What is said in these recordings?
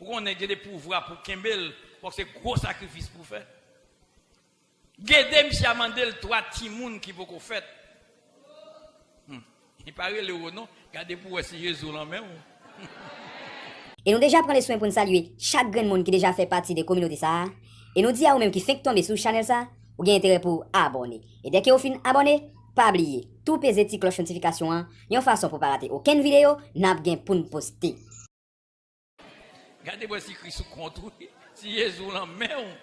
pour qu'on ait des pouvoirs pour Kembel, parce que c'est gros sacrifice pour faire. Gede monsieur Amandel 3 timoun qui vont faire. Il paraît le non, gardez pour essayer Jésus là même. Et nous déjà prendre les soins pour nous saluer chaque grand monde qui déjà fait partie des communautés ça. Et nous dit à vous même qui fait tomber sur channel ça, ou avez intérêt pour abonner. Et dès que vous fin abonner, pas oublier tout peser petit cloche notification hein, une façon pour pas rater aucune vidéo, n'a gain pour nous poster. Regardez moi si Christ sous contrôle, si Jésus là même.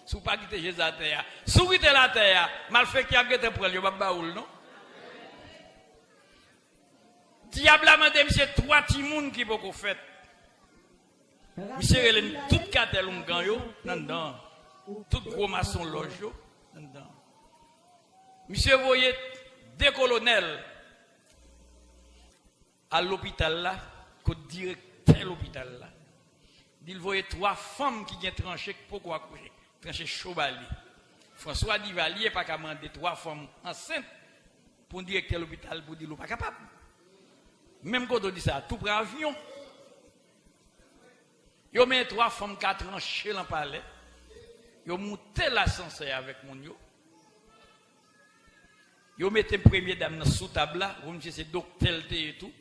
Sous pas quitter Jésus à terre. Sous quitter la terre, mal fait qui a gâté pour le babaoul non. Diable a demandé monsieur 3 timoun qui beaucoup fait. Monsieur Hélène, tout cartel on yo dedans. Tout gros maçon loge yo dedans. Monsieur voyez des colonels à l'hôpital là, que directeur l'hôpital là. Il voyait 3 femmes qui ont tranché pourquoi accoucher, tranché Chobali. François Divalier pas qu'à demander 3 femmes enceintes pour directeur l'hôpital pour dire pas capable. Même quand on dit ça, tout prend avion. Yo met 3 femmes qui ont tranché dans le palais. Yo monté l'ascenseur avec mon yo. Yo mettez première dame sous table là, vous me dites c'est docteur et tout.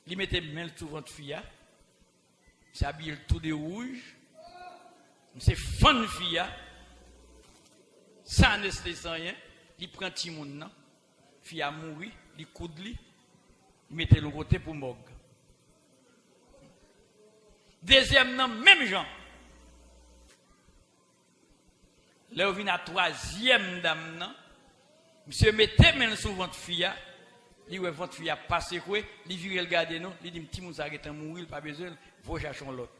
Il mettait main sous votre fille. S'habille tout de rouge. C'est fan fille. Sans anesthésie rien, il prend Timoun nan. Fille a mouru, il coude li. Il mettait le côté pour Mog. Deuxième nom, même Jean. Là, on vient à 3e dame, non? Monsieur mettez main sur votre fille. Il dit, votre fille a passé quoi? Il vire le garder, non? Il dit, petit moussa est mourir, pas besoin, faut chercher l'autre.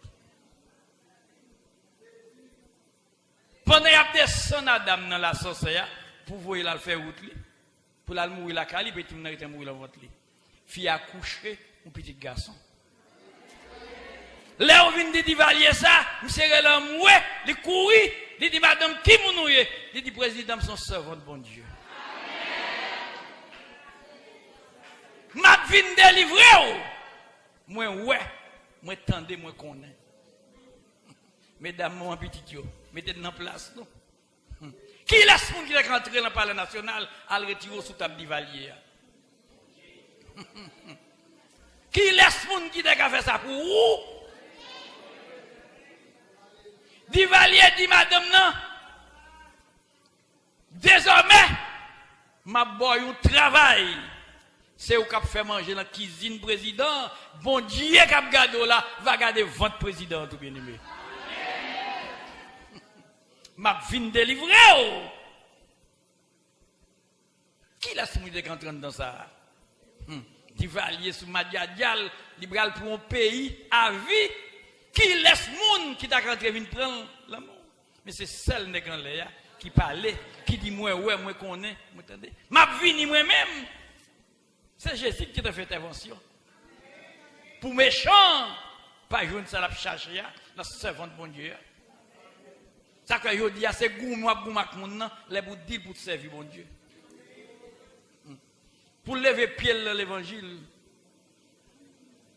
Pendant qu'il y a descendu à dame dans la sorcière, pour voir la faire route, pour la mourir la cali, puis tout le monde mourir dans votre lit. Fille a couché, un petit garçon. Là, on vient de divalier ça, monsieur Relan moué, il courit, il dit, madame, qui mounouye? Il dit, président, son servant de bon Dieu. M'a vinn délivrer. Moi, ouais, moi, tendez, moi, connais. Mesdames, mon petit yo, mettez dans place, non? Qui laisse mon qui est rentré dans le palais national à le retirer sous table divalier? Qui laisse mon qui a fait ça pour vous? Divalier dit madame non. Désormais, ma boy un travail. C'est où qu'a fait manger dans la cuisine président. Bon Dieu qu'a gardé là, va garder votre président tout bien aimé. M'a vinn délivrer. Qui laisse mon qui rentre dans ça? Divalier sous Madiadial, libéral pour un pays à vie, qui laisse moun qui t'a rentré venir prendre l'amour. Mais c'est celle nèg en l'air qui parlait, qui dit moi ouais moi connais, moi attendez. M'a vini moi-même. C'est Jésus qui t'a fait intervention. Pour méchant, pas joindre ça la chercher dans servant de bon Dieu. Ça que yo dit c'est goût moi goût mak moun nan, les pour dire pour servir bon Dieu. Pour lever pied dans l'évangile.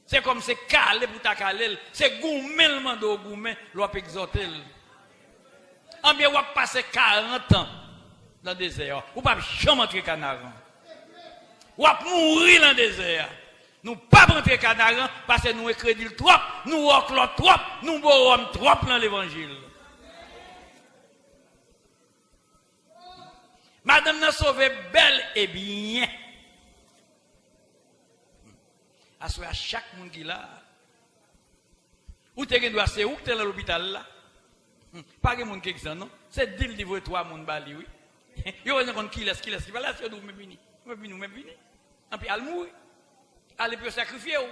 C'est comme c'est calé pour ta calé. C'est gourmet le mando gourmet, l'on peut exhorter. En bien, on va passer 40 ans dans le désert. Ou pas jamais entrer Canaran. Ou va mourir dans le désert. Nous pas rentrer Canaran parce que nous crédit trop, nous oclons trop, nous bourrons trop dans l'évangile. Madame n'a sauvé belle et bien. À chaque monde qui là. Ou tu dois c'est où tu es dans l'hôpital là? Pas de monde qui est non? C'est deal de vous 3 monde bali oui. Yo on qui laisse qui va là c'est nous même vini. Même vini. En puis al mourir. Aller peut sacrifier ou.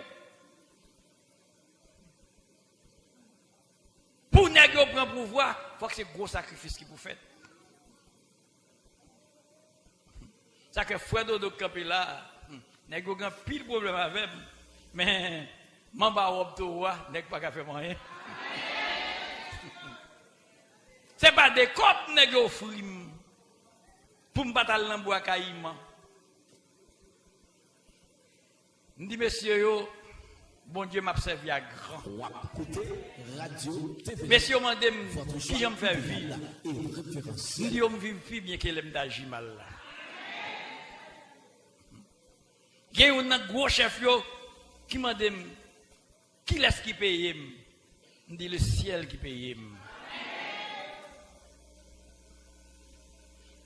Pour nèg prendre pouvoir, faut que c'est gros sacrifice qui pour faire. Ça que frère Dodo campé là, nèg grand pile problème avec mais mamba robe toi nèg pas ka faire rien. C'est pas des copes nèg offrim pour m'batal dans bois caïman. M'di monsieur yo Bon Dieu m'a servi à grand. Radio TV. Messieurs, demandez qui j'aime faire vivre. Nous disons vivre plus bien que l'aime d'agir mal là. Il y a un gros chef qui m'a dit qui laisse qui paye? Je dis le ciel qui paye.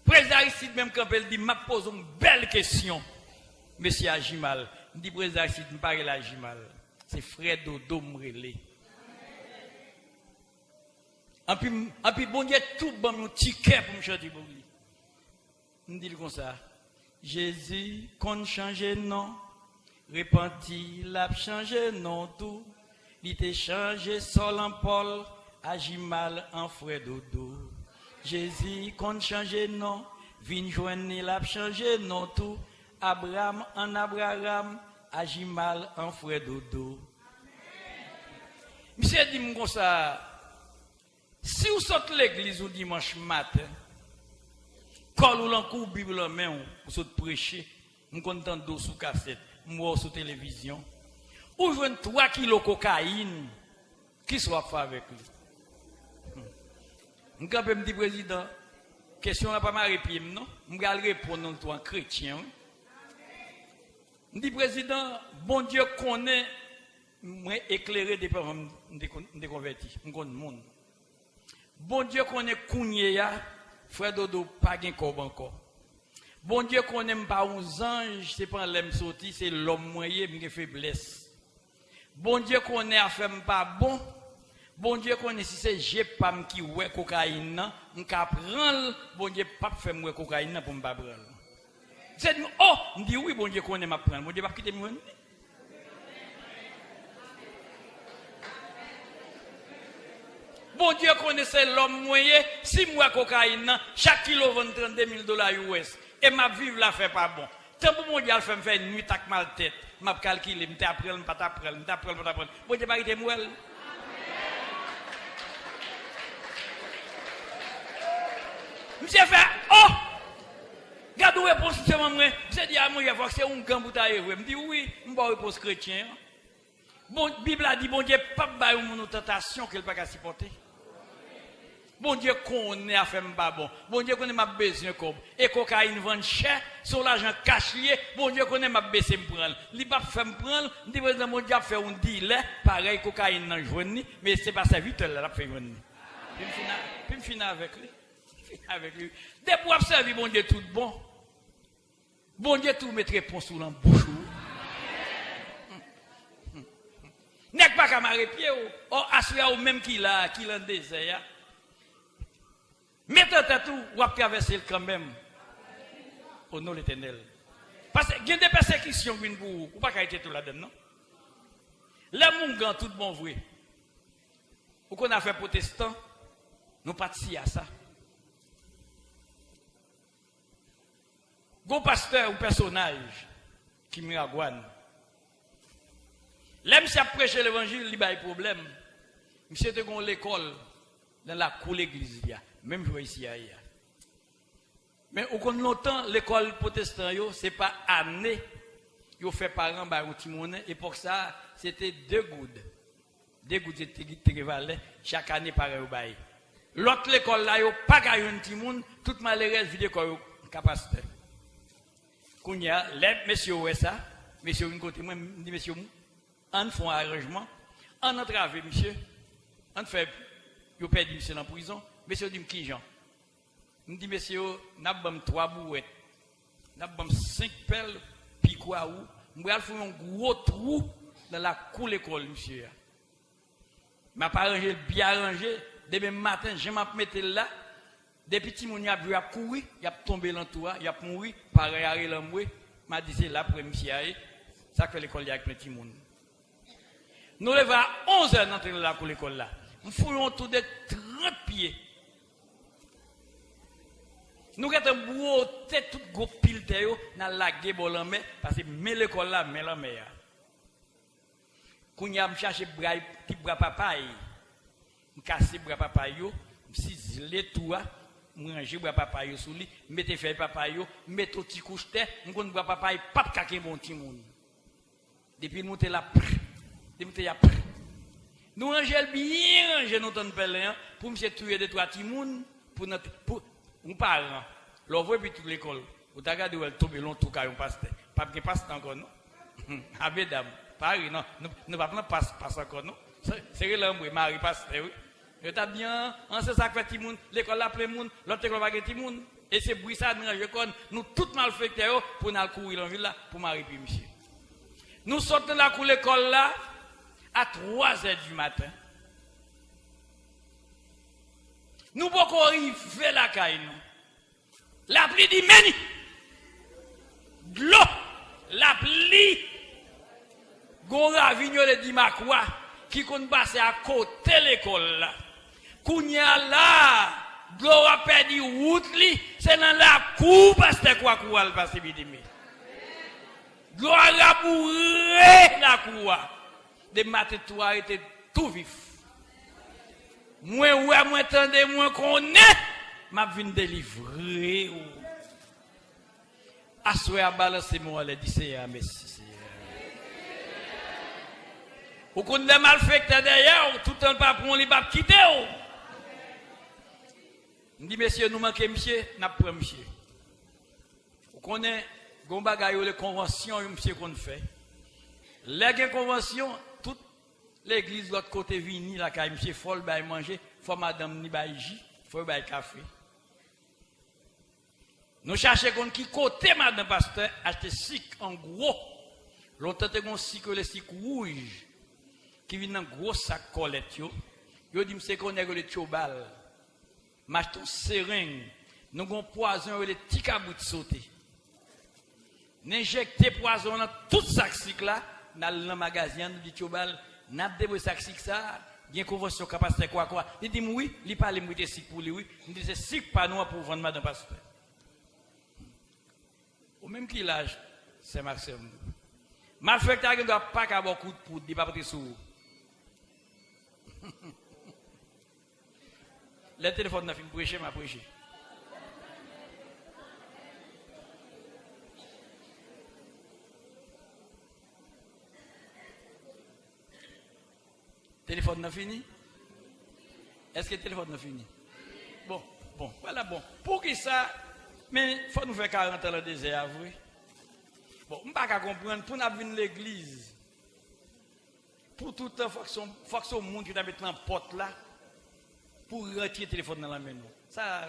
Président Aristide même quand il dit m'a pose une belle question. Monsieur agit mal. Je dis président Aristide me parle agit mal. C'est frère Dodo m'relé. En puis bon Dieu tout bon mon ticket pour me chanter pour lui. Je dis comme ça. Jésus qu'on change non, repenti l'a changé non tout. Il t'a changé sol en Paul, agit mal en frère Dodo. Jésus qu'on change non, vin joindre l'a changé non tout. Abraham en Abraham, agit mal en frère Dodo. Monsieur dit comme ça, si vous sortez l'église au dimanche matin, quand vous l'encourez Bible en main, vous sortez prêcher, vous content d'eau sous cassette, moi sur télévision, ou jouez 3 kilos de cocaïne, qui soit fait avec lui. Je me dis, président, question n'a pas ma réponse, non? Je vais répondre en tant que chrétien. Je dis, président, bon Dieu connaît, moi éclairé des parents de convertis, je connais le monde. Bon Dieu connaît Kounyea, frère Dodo, pas de corps encore. Bon Dieu connaît pas un ange, c'est pas l'homme sorti, c'est l'homme moyen, qui faiblesse. Bon Dieu connaît affaire pas bon. Bon Dieu connaît si c'est j'ai pas qui ouais cocaïne, on ka prendre, bon Dieu pas faire moi cocaïne pour me pas prendre. C'est oh, on dit oui, bon Dieu connaît m'a prendre, bon Dieu pas quitter moi. Bon Dieu connaissait l'homme moyen, 6 mois cocaïne, chaque kilo vend $32,000 US. Et ma vivre la fait pas bon. Tant pour mon Dieu, fait me faire une nuit avec mal tête. M'a calculé, m'ta apprendre, pas t'apprendre, pas t'apprendre. Bon Dieu pas quitter moi. Monsieur fait, oh! Gardez où réponse, c'est moi. Monsieur dit à moi, il faut que c'est un gamboutaille. Je me dis oui, je vais réponse chrétien. Bon, Bible a dit, bon Dieu, pas de une tentation qu'elle ne peut pas supporter. Bon Dieu connaît à faire pas bon. Bon Dieu connaît ma besoin comme. Et cocaïne vend cher, sur l'argent caché, bon Dieu connaît ma besoin me prendre. Il pas faire me prendre, dit président mon Dieu fait un deal, pareil cocaïne dans journée, mais c'est pas serviteur là fait journée. Puis me finir avec lui. Avec lui. Des pour servir bon Dieu tout bon. Bon Dieu tout mettre réponse sous l'embouche. N'est pas qu'à marrer pied ou assurer ou même qu'il a désert. Mettez tout ou à traverser quand même. Au nom de l'Éternel. Parce qu'il y a des persécutions qui vous ou pas qu'à être tout là-dedans, non? Les gens tout bon vrai. Ou qu'on a fait protestant, nous participons à ça. Gon pasteur ou personnage qui miragouane. L'aime si a prêché l'évangile, il y a des problèmes. Monsieur te gon l'école dans la cour l'église même je ici ailleurs. Mais au compte longtemps l'école protestante c'est pas année yo fait parents ba ou timoné et pour ça c'était 2 gouttes. 2 gouttes c'était valait chaque année pareil au bail. L'autre l'école là yo pas gagné un timoun toute malheureuse vidéo ko capacité. Kounya les messieurs ouais ça, messieurs une côté moi dit messieurs on fait un arrangement, on entrave monsieur, on fait, vous perdez monsieur dans la prison, monsieur dit qui Jean? Je dis monsieur, nous avons 3 bouettes, nous avons 5 pelles, puis quoi ou, nous allons faire un gros trou dans la cour de l'école monsieur. Je n'ai pas arrangé, bien arrangé, demain matin, je vais mettre là, des petits moun y a vu à courir, y a tombé dans tout, y a mouru, pareil à l'amoué, m'a dit c'est là pour monsieur, ça fait l'école avec petit moun. Nous levons à 11h d'entrer là pour l'école là. Nous fouillons autour de 30 pieds. Nous avons beau tête tout gros pile dans la gueule en mer parce que mais l'école là mais la mer. Quand y a me chercher petit bras papaye. Me casser bras papaye yo, ciseler tout manger bras papaye sous lui, mettre feuille papaye yo, mettre petit couche terre, me kon bras papaye pas caquer bon petit monde. Depuis monter là Nous rangeons bien, ranger nos temps de pelin pour monsieur tuer des trois timounes pour notre un parent. L'envoie puis toute l'école. Vous t'as regardé où elle tombe long tout cas un pasteur. Pas que pasteur encore non. Avec dame. Paris non, nous pas prendre passe encore non. C'est l'homme Marie pasteur. Je t'a bien, on sait ça fait timoun, l'école la plein monde, l'autre école va gagner timoun et c'est bruit ça nous range kon nous tout malfectés pour nous courir en ville là pour Marie puis monsieur. Nous sortons la cour l'école là à 3h du matin. Nous pouvons arriver la caille nous. La pluie dit meni. De l'eau, la pluie. Gonra vignole dit Makwa qui compte passer à côté de l'école là. Kounya là, de l'eau a perdu route li, c'est dans la cour parce que quoi cour le passer bidimi. De l'eau a labouré la cour. Des matins toi était tout vif. Moi ouais moi tendez moi connais m'a vinn délivrer. Assoya balancer moi les dit c'est merci. Ou qu'on des malfaiteurs derrière tout le temps pas pour les pas quitter. On dit messieurs nous manquons monsieur n'a pas monsieur. Vous connaissez gon bagaille les conventions monsieur qu'on fait. Les conventions toute l'église de l'autre côté vini la caille monsieur folle bail manger, faut madame ni bail jus, faut bail café. Nous cherchons qu'on qui côté madame pasteur acheter sic en gros. Longtemps qu'on sic les sic rouge qui vient dans gros sac colette yo. Yo dit monsieur qu'on est le chobal. M'acheter seringue, nous gon poison les petits cabout sauter. N'injecter poison dans tout sac sic là. Dans le magasin, nous dit Chobal, n'a pas de sac ça, il y a une convention capacité quoi. Il dit oui, il parle de sic pour lui, oui. Il dit c'est sic pas nous pour vendre madame pasteur. Au même qu'il âge, c'est Maxime. Malfecteur ne doit pas avoir coup de poudre, il ne pas sous. Le téléphone n'a pas prêché, m'a prêché. Téléphone n'a fini? Est-ce que le téléphone n'a fini? Bon, voilà bon. Pour qui ça? Mais il faut nous faire 40 ans dans le désert, vous. Bon, je ne peux pas comprendre, pour nous venir à l'église, pour tout le temps, il faut que ce monde qui t'a mis dans la porte là, pour retirer le téléphone dans la main. Ça,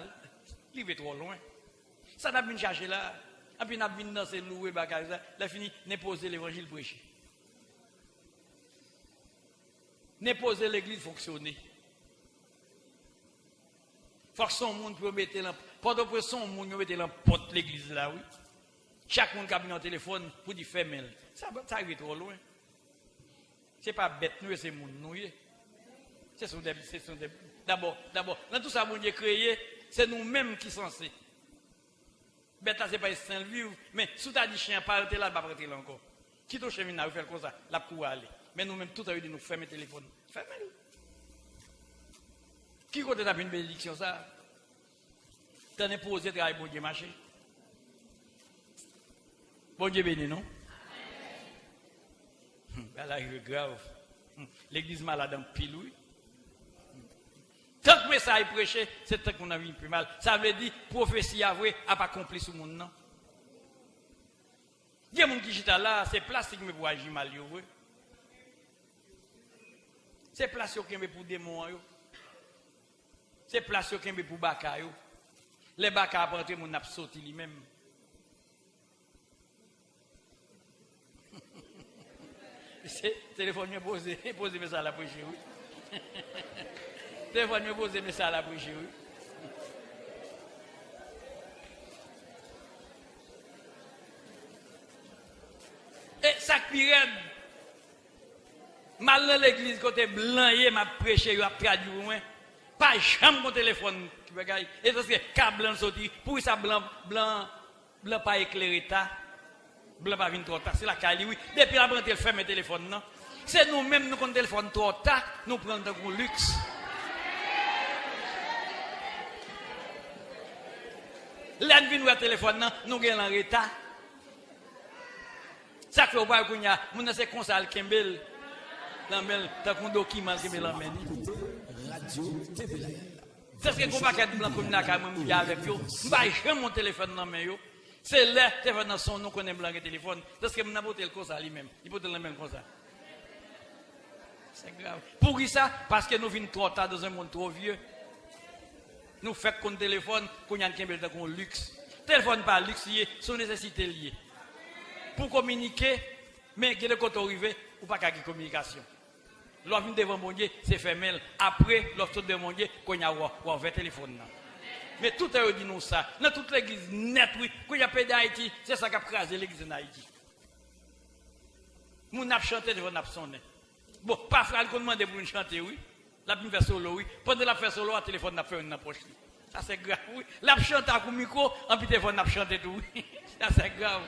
il va trop loin. Ça n'a pas chercher là, et puis n'a pas dans ces loués, là, fini, n'est poser l'évangile prêché. N'est poser l'église fonctionner. Il faut que son monde peut mettre la porte, son monde peut mettre la porte l'église là, oui. Chaque monde qui a mis un téléphone pour dire fermer. Ça arrive trop loin. Ce n'est pas bête, nous, c'est monde, nous. D'abord, dans tout ça, monde créé, c'est nous-mêmes qui sommes censés. Bête, ce n'est pas saint vivre, mais si tu as dit chien, pas arrêter là, pas arrêter là encore. Qui te chemin à faire comme ça, la cour aller. Mais nous-mêmes, tout à l'heure, nous fermer le téléphone. Fermez-le. Qui côté une bénédiction ça? T'en es posé travail, bon Dieu marché. Bon Dieu béni, non? Là, il est grave. L'église malade en pile, oui. Tant que ça est prêché, c'est tant qu'on a vu plus mal. Ça veut dire, prophétie avouée n'a pas accompli sur le monde, non? Il y a des gens qui sont là, c'est plastique, mais pour agir mal, oui. C'est plastique qui est pour démons, c'est plastique qui est pour baka. Les baka après mon n'a sorti lui-même. C'est téléphone me posé mais ça à la prêcher, oui. Téléphone me posé mais ça à la prêcher, oui. Et ça pire. Mal dans l'église côté blanc, m'a prêché, m'a traduit moins. Pas jamais mon téléphone qui bagaille. Et parce que câble blanc sorti, pour ça blanc pas éclairé ta. Blanc pas vinn trop tard, c'est la caille oui. Depuis la branche ferme le téléphone non. C'est nous-mêmes nous qu'on téléphone trop tard, nous prenons un luxe. Là nous vinn le téléphone non, nous gagnons en retard. Ça fait pas qu'on y a, mon c'est comme ça le Kembel. L'amène, t'as un document qui me l'amène. Radio TV Live. C'est ce que je paquet blanc comme la caméra avec eux. Je vais jamais mon téléphone dans mes yo. C'est là téléphone dans son nom qu'on est blanc et téléphone. C'est ce que je n'ai pas comme ça lui-même. Il peut le même comme ça. C'est grave. Pour qui ça? Parce que nous venons trop tard dans un monde trop vieux. Nous faisons qu'on téléphone, qu'on y a un luxe. Téléphone pas luxe, c'est une nécessité liée. Pour communiquer, mais qui est le côté arrivé, ou pas qu'à communication. L'on vient devant mon Dieu, c'est fermé. Après, l'autre de mon Dieu, qu'on y a un téléphone. Mais tout est dit nous ça. Dans toute l'église net, oui, quand il y a pas d'Haïti, c'est ça qui a crasé l'église d'Haïti. Nous avons chanté devant nous sonné. Bon, pas frère, qu'on demande pour nous chanter, oui. La faire solo, oui. Pendant la faire solo, le téléphone n'a fait une approche. Ça c'est grave, oui. La chante à micro, en puis téléphone n'a chanté tout, oui. Ça c'est grave.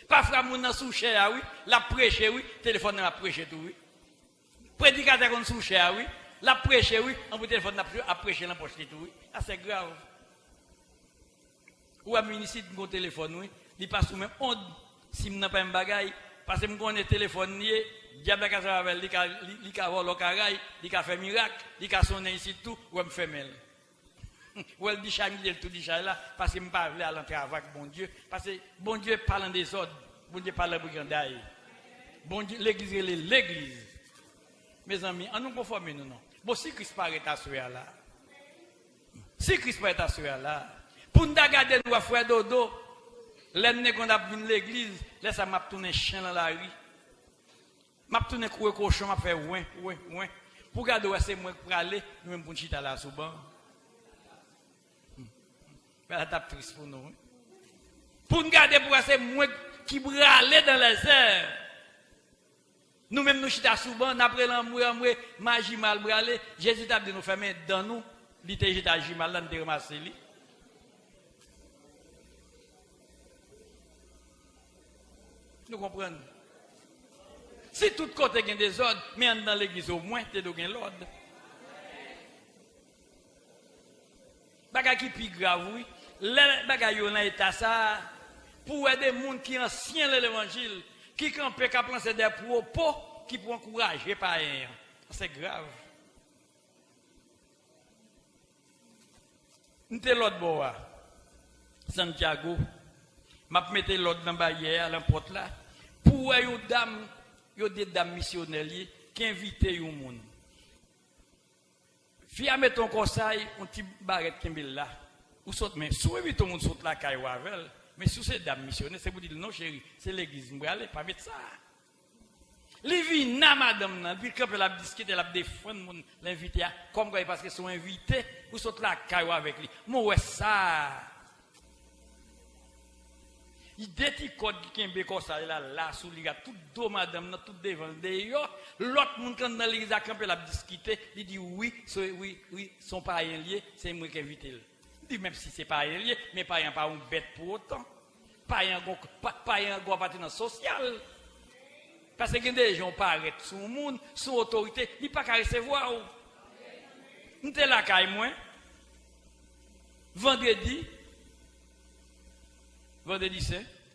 Pas frère, mon nan sous cher, oui. La prêche, oui. Téléphone n'a prêché tout, oui. Prédicateur qu'on sous cher, oui. La prêche, oui. En puis téléphone n'a prêché la poche tout, oui. Ça c'est grave. Ou à ministre de mon téléphone, oui. Il passe sous même onde. Si je n'ai pas un bagage, parce que je connais téléphone, diable a travaillé, il a volé le caraï, il a fait miracle, il a sonné ici tout, ou me fait mal. Ou elle dit chamille tout dit là, parce que je ne pas à l'entrer avec bon Dieu, parce que bon Dieu parle des ordres, bon Dieu parle de brigandaille. Bon Dieu, l'église est l'église. Mes amis, en nous conformer nous non. Bon, si Christ paraît à ce là, si Christ paraît à ce là, pour nous garder nous frère dodo, l'année qu'on a venu l'église, là ça m'a tourné chien dans la rue. M'a tourné courir cochon, m'a fait ouin. Pour garder c'est moi pour aller, nous même pour chita là sous banc. Mais la tape triste pour nous. Pour nous garder pour c'est moi qui braler dans les airs. Nous même nous chita sous banc, après l'amour, magie mal bralé, Jésus t'a dit nous fermer dans nous, il était jeté à mal là, nous ramassé lui. Nous comprenons. Si tout côté a des ordres, mais dans l'église au moins, tu as l'ordre. Bagay qui plus grave, oui. Les bagages dans l'état ça, pour aider les gens qui sont anciens de l'évangile, qui campent, qui pensent des propos, qui pour encourager par eux. C'est grave. Nous sommes l'autre bois. Santiago. Je mets l'autre dans la barrière, à l'importe là. Pour une dame, il y a des dames missionnaires qui invitent les gens. Fia met ton conseil, on petit barrette qui est là. Ou saute, mais si vous invitez tout le monde saute la caille ou avec, mais si c'est dames missionnaires, c'est pour dire non chérie, c'est l'église, vous allez pas mettre ça. Les vies, madame, puis quand elle a discuté, elle a défendu l'invité, comme quoi parce qu'ils sont invités, ou saute la caille avec lui. Moi, ouais, ça. Il dit code qui est comme ça, là, sous les gars, tout dos, madame, tout devant, d'ailleurs, l'autre monde, quand dans l'église, quand elle a discuté, il dit oui, son parents lié, c'est moi qui invite. Il dit même si c'est pas lié, mais parents pas un bête pour autant. Parents go partenaire social. Parce que des gens paraissent sous le monde, sous autorité, il pas qu'à recevoir. Nous sommes là, caille moi. Vendredi,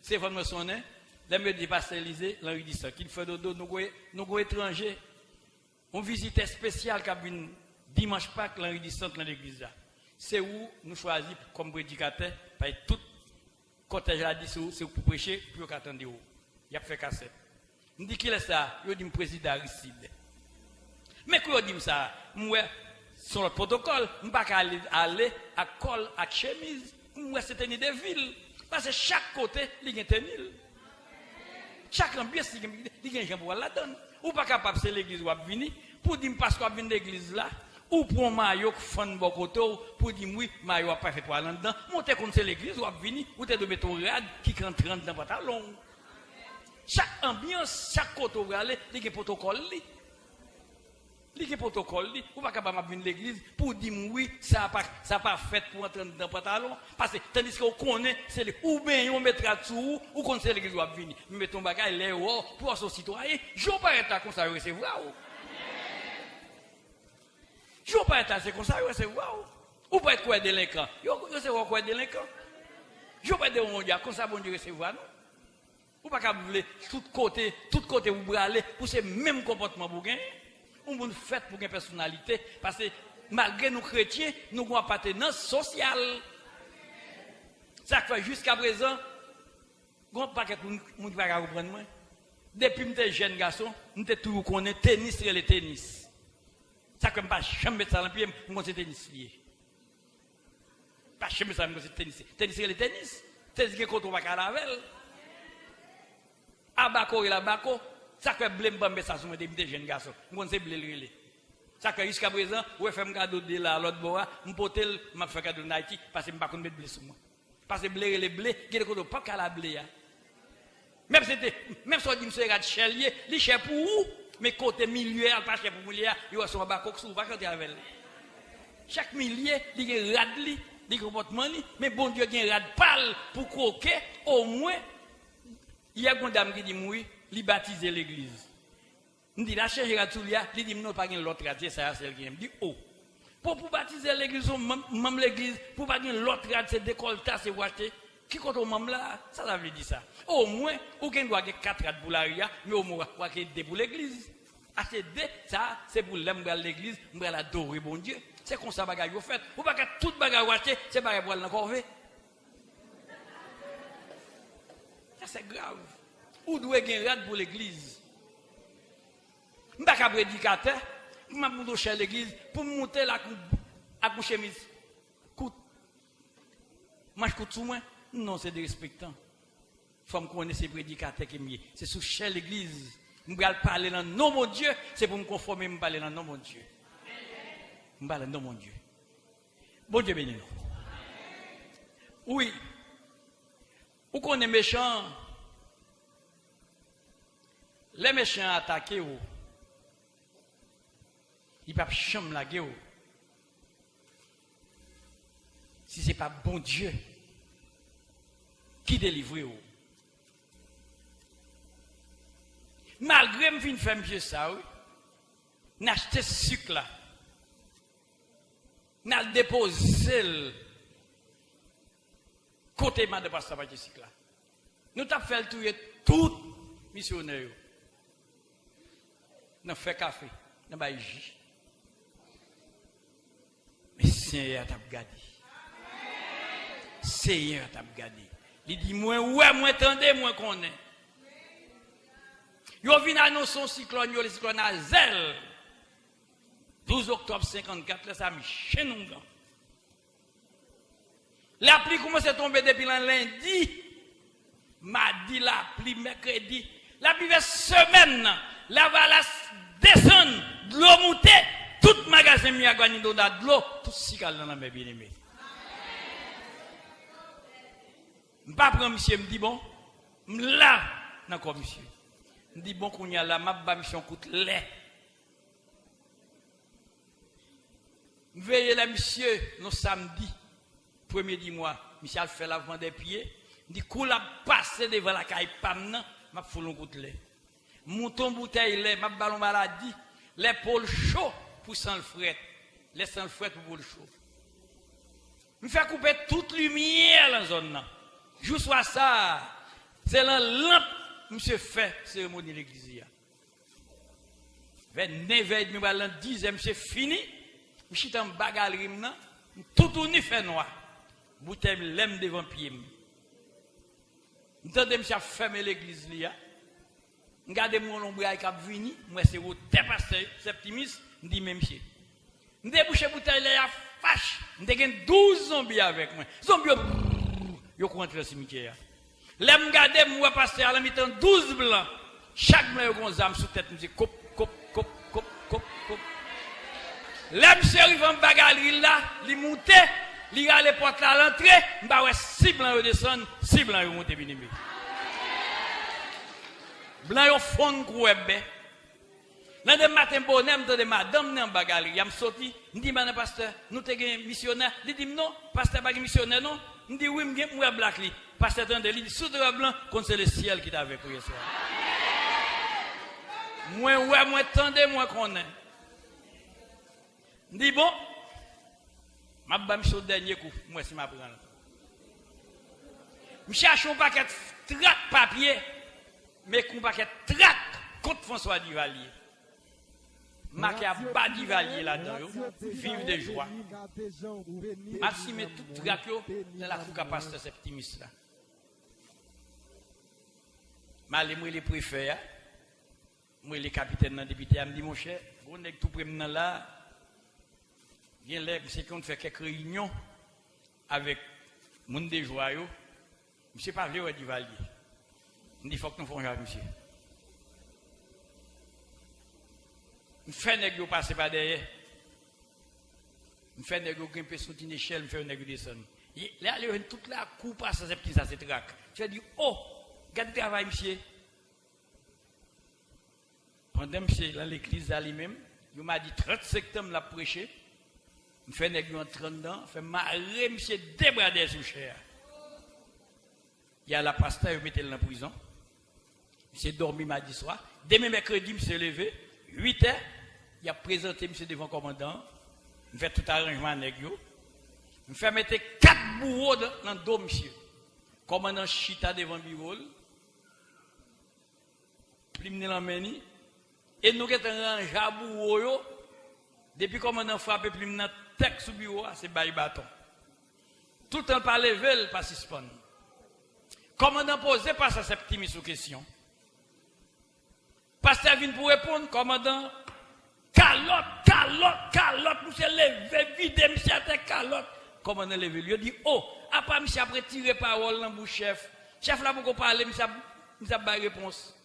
c'est vraiment sonné. Là, me dit Pasteur Élysée, l'Henri dit ça, qu'il fait dodo, nous sommes étrangers. On visite spécial qui a une dimanche Pâques, l'Henri dit ça dans l'église. C'est où nous choisissons comme prédicateur, parce que tout cortège a dit c'est pour prêcher, puis on attend de où. Il a fait cassette. Je dis qu'il est ça, il dit président Aristide. Mais quand il dit ça, moi, sur le protocole, je ne peux pas aller à col, à chemise, moi, c'est une des villes. Parce que chaque côté, il y a un tenil. Chaque ambiance, il y a un jambe la donne. Ou pas capable, c'est l'église où vous venez, pour dire parce qu'on vient de l'église là, ou pour un maillot qui fait un bon côté, pour dire oui, maillot n'a pas fait pour aller dedans. Montez comme c'est l'église où vous venez, ou t'es de mettre un rad qui rentre dans le pantalon. Chaque ambiance, chaque côté où vous allez, il y a un protocole. Il y a un protocole, ou pas capable de venir de l'église pour dire oui, ça n'a pas fait pour entrer dans le pantalon. Parce que tandis qu'on connaît, c'est ou bien on mettra dessous, ou qu'on sait l'église où vous venir. Mais ton bagage, il est haut pour son citoyen. Je ne vais pas être comme ça, recevoir. Je ne vais pas être comme ça, recevoir. Ou pas être quoi délinquant. Je recevoir quoi délinquant. Je ne vais pas être comme ça, bon Dieu, recevoir. Ou pas qu'à vouloir tout côté vous braler pour ce même comportement pour gagner. On vous fait pour une personnalité parce que malgré nous chrétiens, nous avons une appartenance sociale. Ça fait jusqu'à présent, on pas que nous ne pas comprendre moi. Depuis que j'étais jeune garçon, nous toujours connaît tennis et le tennis. Ça que pas jamais ça dans pied, moi c'est tennis lié. Pas jamais ça moi c'est tennis. Tennis et le tennis, tennis que contre pas caravel. Abako et la bako, ça que blé m'bambe ça sur moi des jeunes garçons. Moi c'est blé relé. Ça que jusqu'à présent, ouais fait me cadeau de là l'autre bois, m'potel m'a fait cadeau en Haïti parce que m'pas connait mettre blé sur moi. Parce que blé les blé, qui est pas qu'à la blé ya. Même si on dit monsieur regarde chelier, li cher pour où mais côté milieu al pas cher pour milliard, il son bako sous va quand avec. Chaque millier, il rad li comportement li, mais bon Dieu gen rad pâle pour croquer au moins. Il y a une dame qui dit oui, il baptise l'église. On dit la cherche à tout là, il dit non pas l'autre rad, c'est ça celle qui me dit oh. Pour baptiser l'église, même l'église, pour pas l'autre rad, c'est décolleté, c'est waté. Qui compte au même là, ça veut dire ça. Au moins, ou qu'on doit avoir 4 rad pour l'aria, mais au moins, on doit 2 pour l'église. À ces 2, ça, c'est pour l'église, pour l'adorer, bon Dieu. C'est comme ça, bagaille, vous faites. Ou pas que toute bagaille waté, c'est bagaille pour l'encore corvée. Ça, c'est grave. Ou doit avoir rad pour l'église. Je ne suis pas prédicateur, je suis pas chez l'église pour monter la chemise. Moi, je coûte sous moi. Non, c'est des respectants. Il faut me connaître ces prédicateurs qui me c'est sous chez l'église. Je vais parler dans le nom de Dieu. C'est pour me conformer, je vais parler dans le nom de Dieu. Je vais parler dans le nom de Dieu. Bon Dieu béni nous. Oui. Ou qu'on est méchant. Les méchants attaquent. Ils ne peuvent jamais la guerre. Si ce n'est pas bon Dieu qui délivre. Malgré que je fais mieux ça, je acheté ce sucre là. Je déposé le côté de pasteur par ce sucre là. Nous avons fait tuer tout missionnaire. Nous avons fait café, nous avons jus. Mais Seigneur t'a gardé. Seigneur t'a gardé. Il dit, moi, ouais, moi, attendez, moi, qu'on est. Yo vient annoncer un cyclone, le cyclone Azel. 12 octobre 54, là, ça m'a chez nous. La pluie commence à tomber depuis lundi, mardi, la pluie, mercredi. La pluie fait semaine, la valasse descend, de l'eau montée, tout magasin mi a gagné de l'eau, tout cycle dans la mer bien aimé. Je ne pas prendre monsieur, me dit bon, là, d'accord monsieur. Je dis bon, qu'on y a là, ma mission coûte lait. Je veille là, monsieur, nos samedi, premier du mois, monsieur a fait lavement des pieds. Je dis, qu'on a passé devant la caille pam, je fais un coup de lait. Mouton bouteille lait, je ballon maladie, les pôles chauds pour sans le fret, les sans le fret pour le chaud. Je fais couper toute lumière dans la zone. Je sois ça, c'est la lampe, monsieur fait cérémonie de l'église. Vers 9h30, 10h, monsieur fini. Je suis en bagarre, tout tourné fait noir. Bouteille l'aime devant pied. Je monsieur fermer l'église. Regardez mon ombrage qui a venu, moi c'est au pasteur Septimus, je dis même monsieur. Je débouche bouteille là, fâche. Je suis 12 zombies avec moi. Zombies, yo contre le cimetière. L'aime garder moi passer à la mi-temps 12 blancs. Chaque blanc yo gonzam sous tête me dit cop. L'aime arrive en bagarre là, li monter, li a les portes à l'entrée, m'ba ouais 6 blancs yo descend, 6 blancs yo monter bien. Blanc yo fond kouebe. Là de matin bonhomme de madame nan bagarre, y a me sorti, me madame pasteur, nous te gen missionnaire, il dit non, pasteur pas missionnaire non. Je dis oui, je suis black. Parce que c'est un sous drap blanc, comme c'est le ciel qui t'avait pris ce soir. Moi, ouais, moi, tendez, moi, qu'on est. Je dis bon, je vais me dernier coup. Moi, c'est ma prendre. Je cherche un paquet de papier mais qu'on paquet trac contre François Duvalier. Marqué à bas Duvalier là-dedans, vive de joie. Merci, mais tout trac dans la cour pasteur Septimus là. Malé moi les préfets, moi les capitaines dans député, me dit mon cher, on est tout près là. Bien là, c'est qu'on fait quelques réunions avec monde de joie. Monsieur pas vieux Duvalier. On dit faut que nous fassions avec monsieur. On fait nèg passer par derrière. On fait nèg grimper sur une échelle, on fait nèg descendre. Là toute la cour passe ces petits ça c'est trac. Tu as dit oh, regarde travail monsieur. Pendant monsieur dans l'église lui-même, il m'a dit 30 septembre l'a prêché. On fait nèg en 30 ans, fait marrer monsieur débradé sous chair. Il y a la pasteur, il mettait dans la prison. Monsieur dormi mardi soir. Demain mercredi, monsieur levé. 8 heures, il a présenté monsieur devant le commandant. Il fait tout arrangement avec lui. Il fait mettre 4 bourreaux dans le dos, monsieur. Commandant chita devant le bureau. Puis il m'a emmené. Et nous avons rangé à bourreau. Depuis que le commandant frappe, puis il m'a tête sous le bureau, c'est bail bâton. Tout le temps, pas lever, pas suspendre. Commandant posé pas sa septime sous question. Pasteur vient pour répondre, commandant, calotte, monsieur levé, vide, monsieur à tête calotte. Commandant levé, lui dit, oh, après monsieur après tirer parole dans bouche chef. Chef là, pour parler, monsieur a pas réponse.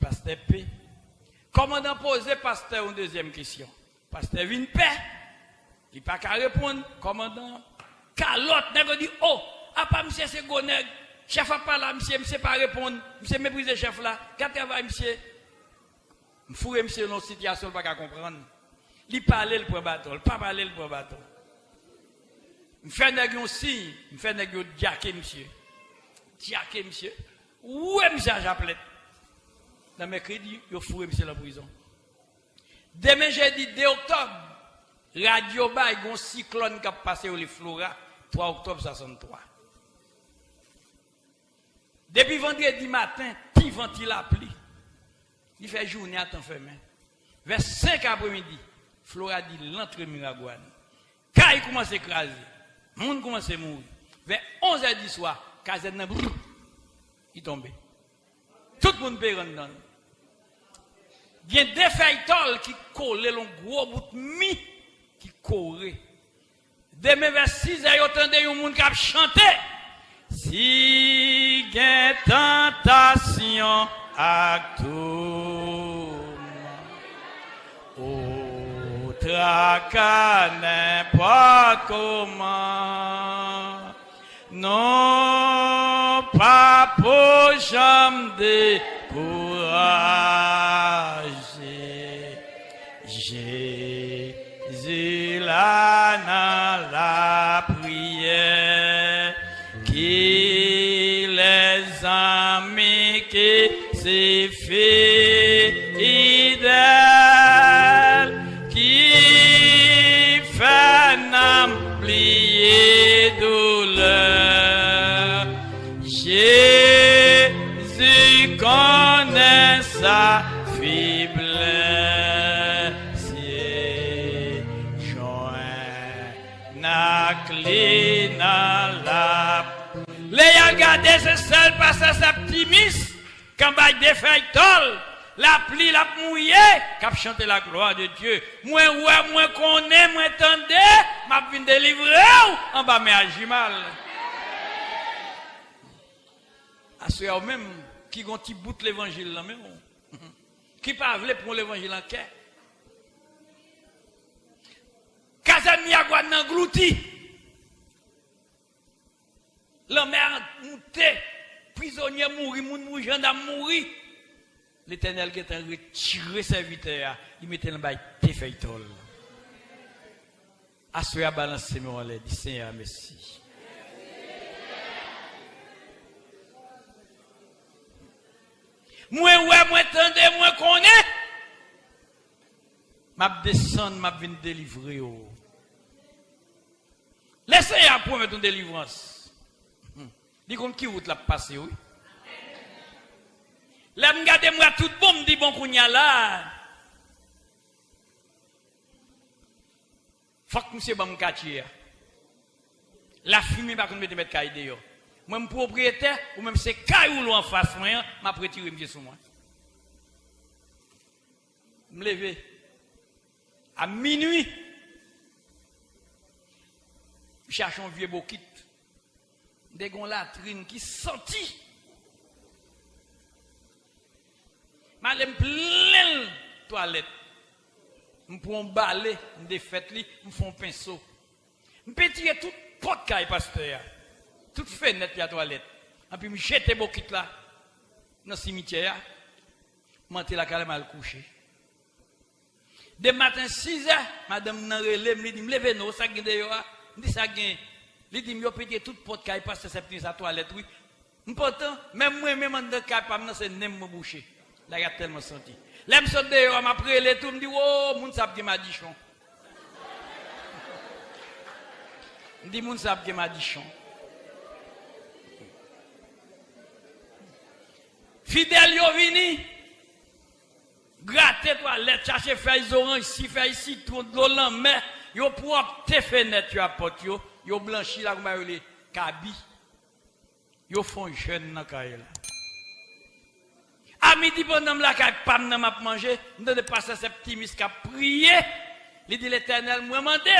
Pasteur P. Commandant posé, pasteur une deuxième question. Pasteur vient paix. Il n'a pas qu'à répondre. Commandant, calotte, n'est-ce dit, oh, après monsieur c'est gonègue. Chef a pas là, monsieur pas répondre. Monsieur méprise chef là. Quand travail, monsieur. M'fourer monsieur dans une situation, pas qu'à comprendre. Il parle le point bâton, pas parler le point bâton. M'fait nèg yon signe, m'fait nèg yon diaké monsieur. Diaké monsieur. Où est monsieur Japlet? Dans mercredi, yo fourré monsieur la prison. Demain jeudi 2 octobre, Radio Ba yon cyclone qui a passé au les Flora 3 octobre 63. Depuis vendredi matin, petit ventile a pli. Il fait journée à temps fermé. Vers 5 après-midi, Flora dit l'entre Miragouane. Quand il commence à écraser, le monde commence à mourir. Vers 11h du soir, Kazen il tombe. Tout le monde peut rentrer. Il y a des feuilles qui collent le gros bout de mi qui courent. Demain vers 6h, il y a un monde qui a chanté. Si il y a tentation à tout, au tracas n'importe comment, non pas pour jamais décourager. Jésus là dans la prière, qui les amis qui s'est fidèle, qui fait n'oublier douleur. Jésus connaît sa faiblesse, joint n'a clé dans la. Les regardez ce seul passage optimiste, quand il des feuilles tol, la pluie, la mouillée, cap chanter la gloire de Dieu. Moi, ouais, moi, connais, moi, tendez, m'a venu délivrer, en bas, mais agis mal. À ceux même, qui ont petit bout de l'évangile là même, qui parlent pour l'évangile en quai. Kazaniagua n'englouti. La mère montée, prisonnier mourir, moun gendarme mourir. L'Éternel qui est retiré serviteur, il mettait le bail tes feuilles tol. Assoyez à balancer mes relais, dit Seigneur, merci. Moi, ouais, moi, tendez, moi, connais. M'a descendre, m'a venir délivrer. Laissez à promettre une délivrance. Dis qu'on qui route la passer, oui. Là, me garde moi tout bon, me dit bon qu'on y a là. Faut que monsieur bon quartier. La fumée par contre mettre caille dehors. Moi me propriétaire ou même c'est caille ou en face moi, m'a retiré monsieur sur moi. Me lever à minuit. Cherche un vieux bokit. Des gon latrine qui senti. Malem plein toilette. Me prend balai, me défaite li, me font pinceau. Me pétiller tout porte caille pasteur. Toute fenêtre la toilette. Et puis me jeter bokit là dans le cimetière. Monter la calme mal coucher. De matin 6h, madame nan relève me dit me lever non ça gagne dehors. Me dit ça gagne. Il dit me pétiller toute porte caille pasteur c'est sa toilette oui. Important même moi même en de caille pas me c'est nem me boucher. Là, il a tellement senti. Là, je saute dehors, m'a pris les tout, me dit, oh, moun sap qui m'a dit chon. Me dit, moun sap qui m'a dit chon. Fidèle, yo vini, gratter toilette, chercher feuilles orange, si feuilles citron, de l'eau en mer, yo propre tes fenêtres, yo apporte, yo blanchi là, comme les cabi. Yo font jeune dans la à midi, pendant la caille, pas m'a manger, nous ne pas ce petit mis qui a prié, il dit l'Éternel, moi mandé.